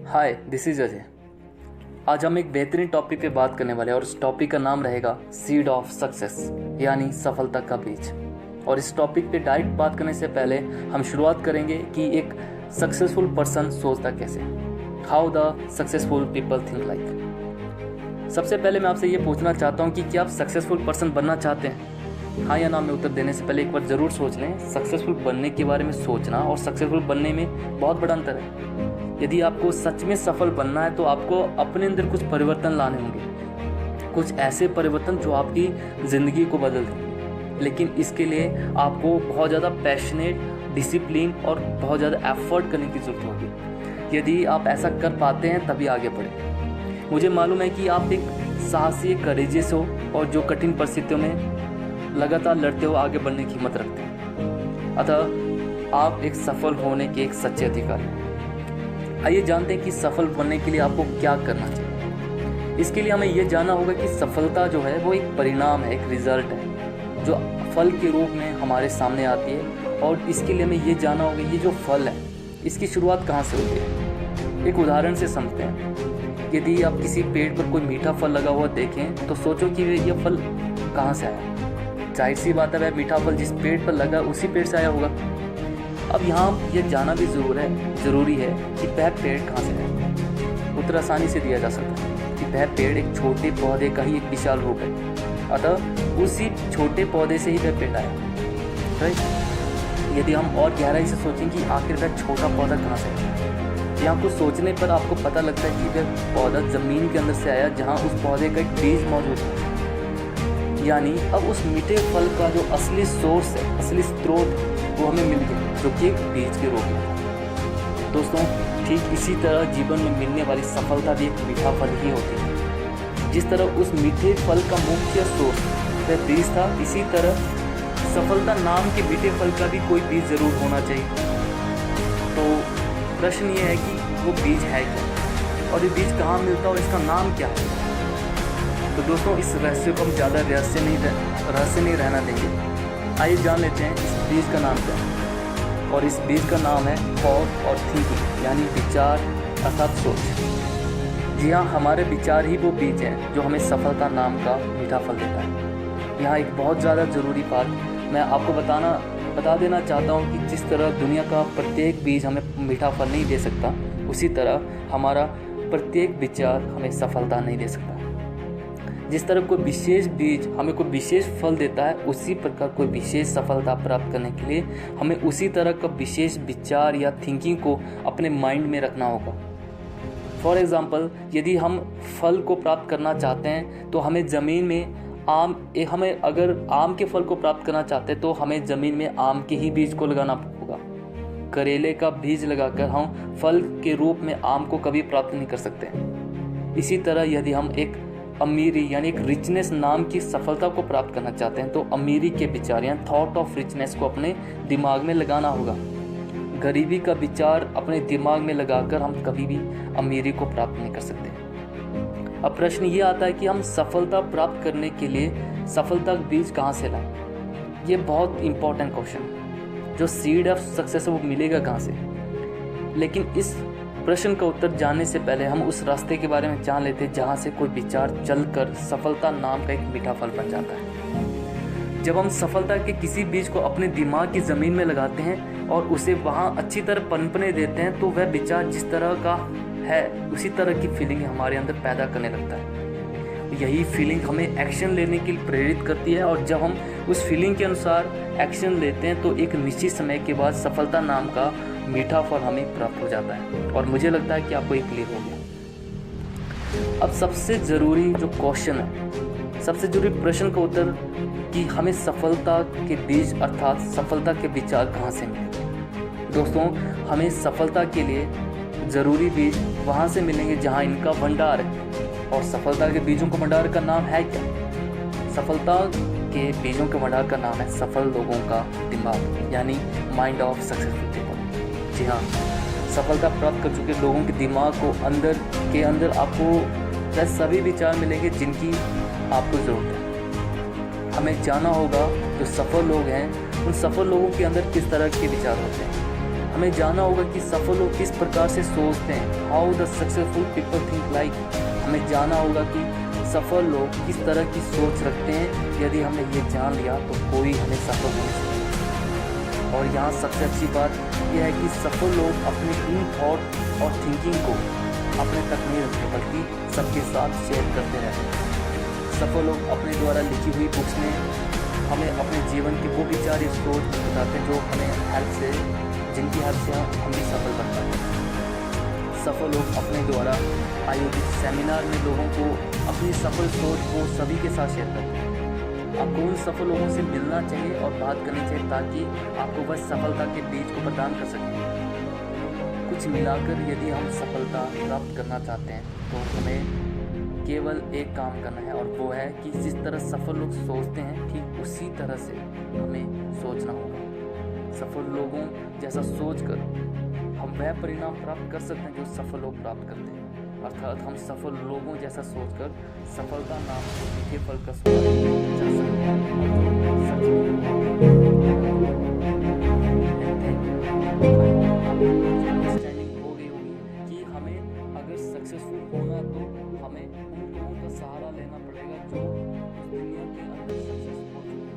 Hi, this is Ajay. आज हम एक बेहतरीन टॉपिक पे बात करने वाले हैं और इस टॉपिक का नाम रहेगा सीड ऑफ सक्सेस, यानी सफलता का बीज। और इस टॉपिक पे डायरेक्ट बात करने से पहले हम शुरुआत करेंगे कि एक सक्सेसफुल पर्सन सोचता कैसे, how the successful people think like. सबसे पहले मैं आपसे ये पूछना चाहता हूँ कि क्या आप सक्सेसफुल पर्सन बनना चाहते हैं? हाँ या ना में उत्तर देने से पहले एक बार ज़रूर सोच लें। सक्सेसफुल बनने के बारे में सोचना और सक्सेसफुल बनने में बहुत बड़ा अंतर है। यदि आपको सच में सफल बनना है तो आपको अपने अंदर कुछ परिवर्तन लाने होंगे, कुछ ऐसे परिवर्तन जो आपकी ज़िंदगी को बदल देंगे। लेकिन इसके लिए आपको बहुत ज़्यादा पैशनेट, डिसिप्लिन और बहुत ज़्यादा एफर्ट करने की ज़रूरत होगी। यदि आप ऐसा कर पाते हैं तभी आगे बढ़ें। मुझे मालूम है कि आप एक साहसी, करेजियस हो और जो कठिन परिस्थितियों में लगातार लड़ते हो आगे बढ़ने की हिम्मत रखते हैं। अतः आप एक सफल होने के एक सच्चे अधिकारी हैं। आइए जानते हैं कि सफल बनने के लिए आपको क्या करना चाहिए। इसके लिए हमें यह जानना होगा कि सफलता जो है वो एक परिणाम है, एक रिजल्ट है जो फल के रूप में हमारे सामने आती है। और इसके लिए हमें ये जानना होगा ये जो फल है इसकी शुरुआत कहाँ से होती है। एक उदाहरण से समझते हैं। यदि आप किसी पेड़ पर कोई मीठा फल लगा हुआ देखें तो सोचो कि यह फल कहाँ से आया। जाहिर सी बात है, वह मीठा फल जिस पेड़ पर लगा उसी पेड़ से आया होगा। अब यहाँ यह जानना भी ज़रूरी है कि वह पेड़ कहाँ से आया। उत्तर आसानी से दिया जा सकता है कि वह पेड़ एक छोटे पौधे का ही एक विशाल रूप है। अतः उसी छोटे पौधे से ही वह पेड़ आया। राइट। यदि हम और गहराई से सोचें कि आखिर वह छोटा पौधा कहाँ से आया, यहाँ कुछ सोचने पर आपको पता लगता है कि वह पौधा ज़मीन के अंदर से आया जहाँ उस पौधे का एक बीज मौजूद है। यानी अब उस मीठे फल का जो असली सोर्स है, असली स्रोत वो हमें मिल गया, जो कि एक बीज के रूप में। दोस्तों, ठीक इसी तरह जीवन में मिलने वाली सफलता भी एक मीठा फल ही होती है। जिस तरह उस मीठे फल का मुख्य सोर्स वह बीज था, इसी तरह सफलता नाम के मीठे फल का भी कोई बीज जरूर होना चाहिए। तो प्रश्न ये है कि वो बीज है क्या, और ये बीज कहाँ मिलता है और इसका नाम क्या है। तो दोस्तों, इस रहस्य को हम ज़्यादा रहस्य नहीं रहना देंगे। आइए जान लेते हैं इस बीज का नाम क्या है। और इस बीज का नाम है थॉट और थिंकिंग, यानी विचार अर्थात सोच। जी हाँ, हमारे विचार ही वो बीज हैं जो हमें सफलता नाम का मीठा फल देता है। यहाँ एक बहुत ज़्यादा ज़रूरी बात मैं आपको बता देना चाहता हूँ कि जिस तरह दुनिया का प्रत्येक बीज हमें मीठा फल नहीं दे सकता, उसी तरह हमारा प्रत्येक विचार हमें सफलता नहीं दे सकता। जिस तरह कोई विशेष बीज हमें कोई विशेष फल देता है, उसी प्रकार कोई विशेष सफलता प्राप्त करने के लिए हमें उसी तरह का विशेष विचार या थिंकिंग को अपने माइंड में रखना होगा। फॉर एग्जाम्पल, यदि हम फल को प्राप्त करना चाहते हैं तो हमें ज़मीन में अगर आम के फल को प्राप्त करना चाहते हैं तो हमें ज़मीन में आम के ही बीज को लगाना होगा। करेले का बीज लगाकर हम फल के रूप में आम को कभी प्राप्त नहीं कर सकते। इसी तरह यदि हम एक अमीरी यानी एक रिचनेस नाम की सफलता को प्राप्त करना चाहते हैं तो अमीरी के विचार यानी थॉट ऑफ रिचनेस को अपने दिमाग में लगाना होगा। गरीबी का विचार अपने दिमाग में लगाकर हम कभी भी अमीरी को प्राप्त नहीं कर सकते। अब प्रश्न ये आता है कि हम सफलता प्राप्त करने के लिए सफलता का बीज कहाँ से लाएं। ये बहुत इंपॉर्टेंट क्वेश्चन है। जो सीड ऑफ सक्सेस है वो मिलेगा कहाँ से। लेकिन इस प्रश्न का उत्तर जानने से पहले हम उस रास्ते के बारे में जान लेते हैं जहाँ से कोई विचार चलकर सफलता नाम का एक मीठा फल बन जाता है। जब हम सफलता के किसी बीज को अपने दिमाग की ज़मीन में लगाते हैं और उसे वहाँ अच्छी तरह पनपने देते हैं तो वह विचार जिस तरह का है उसी तरह की फीलिंग हमारे अंदर पैदा करने लगता है। यही फीलिंग हमें एक्शन लेने के लिए प्रेरित करती है और जब हम उस फीलिंग के अनुसार एक्शन लेते हैं तो एक निश्चित समय के बाद सफलता नाम का मीठा फल हमें प्राप्त हो जाता है। और मुझे लगता है कि आपको ये क्लियर हो गया। अब सबसे ज़रूरी जो क्वेश्चन है, सबसे ज़रूरी प्रश्न का उत्तर कि हमें सफलता के बीज अर्थात सफलता के विचार कहाँ से मिलेंगे। दोस्तों, हमें सफलता के लिए ज़रूरी बीज वहाँ से मिलेंगे जहाँ इनका भंडार है। और सफलता के बीजों का भंडार का नाम है क्या? सफलता के बीजों के भंडार का नाम है सफल लोगों का दिमाग, यानी माइंड ऑफ सक्सेसफुल पीपल। जी हाँ, सफलता प्राप्त कर चुके लोगों के दिमाग को अंदर आपको वह सभी विचार मिलेंगे जिनकी आपको ज़रूरत है। हमें जानना होगा जो सफल लोग हैं उन सफल लोगों के अंदर किस तरह के विचार होते हैं। हमें जानना होगा कि सफल लोग किस प्रकार से सोचते हैं, how the successful people think like. हमें जानना होगा कि सफल लोग किस तरह की सोच रखते हैं। यदि हमने ये जान लिया तो कोई हमें सफल नहीं सकता। और यहाँ सबसे अच्छी बात यह है कि सफल लोग अपने इन थॉट और थिंकिंग को अपने तक नहीं रखते बल्कि सबके साथ शेयर करते रहते हैं। सफल लोग अपने द्वारा लिखी हुई बुक्स में हमें अपने जीवन की वो विचार सोच बताते हैं जो हमें जिनकी हेल्प से हम भी सफल बन पाते हैं। सफल लोग अपने द्वारा आयोजित सेमिनार में लोगों को अपनी सफल सोच को सभी के साथ शेयर करते हैं। आपको उन सफल लोगों से मिलना चाहिए और बात करनी चाहिए ताकि आपको वह सफलता के बीज को प्रदान कर सकें। कुछ मिलाकर यदि हम सफलता प्राप्त करना चाहते हैं तो हमें केवल एक काम करना है, और वो है कि जिस तरह सफल लोग सोचते हैं ठीक उसी तरह से हमें सोचना होगा। सफल लोगों जैसा सोचकर हम वह परिणाम प्राप्त कर सकते हैं जो सफल लोग प्राप्त करते हैं। अर्थात हम सफल लोगों जैसा सोचकर सफलता नाम के मीठे फल का स्वाद जा सकते हैं। सच अंडरस्टैंडिंग हो गई होगी कि हमें अगर सक्सेसफुल होना तो हमें उन लोगों का सहारा लेना पड़ेगा जो दुनिया के अंदर सक्सेस हो चुके हैं।